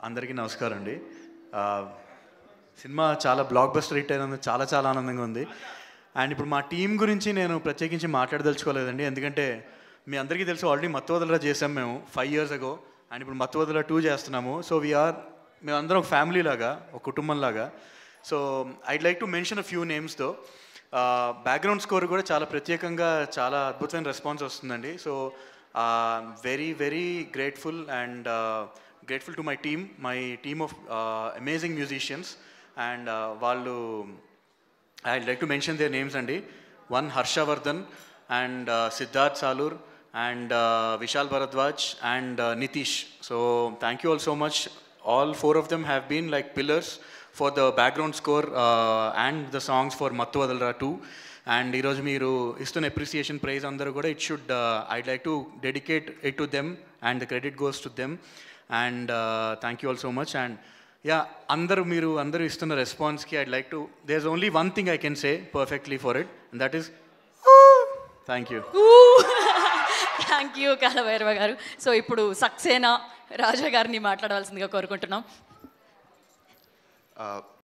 అందరికీ నమస్కారం అండి. సినిమా చాలా బ్లాక్ బస్టర్ హిట్ అయినందుకు చాలా చాలా ఆనందంగా ఉంది. అండ్ ఇప్పుడు మా టీం గురించి నేను ప్రత్యేకించి మాట్లాడదలుచుకోలేదండి. ఎందుకంటే మీ అందరికీ తెలుసు ఆల్రెడీ మత్తు వదలరా చేసాం మేము 5 years ago. అండ్ ఇప్పుడు మత్తు వదలరా 2 చేస్తున్నాము. సో మేమందరం ఒక ఫ్యామిలీ లాగా, ఒక కుటుంబం లాగా. So I'd like to mention a few నేమ్స్తో. బ్యాక్గ్రౌండ్ స్కోర్ కూడా చాలా ప్రత్యేకంగా చాలా అద్భుతమైన రెస్పాన్స్ వస్తుందండి. So very very grateful and grateful to my team of amazing musicians, and I'd like to mention their names andi. One, Harshavardhan, and Siddharth Salur, and Vishal Bharadwaj, and Nitish. So thank you all so much. All 4 of them have been like pillars for the background score and the songs for Mattu Vadalra 2. And ఈరోజు మీరు ఇస్తున్న appreciation praise అందరూ కూడా I'd like to dedicate it to them, and the credit goes to them. And thank you all so much. And yeah, అందరూ ఇస్తున్న రెస్పాన్స్కి there's only one thing I can say perfectly for it, and that is thank you. Thank you Kalabhairava garu. So ఇప్పుడు సక్సేనా రాజా గారిని మాట్లాడవలసిందిగా కోరుకుంటున్నాం.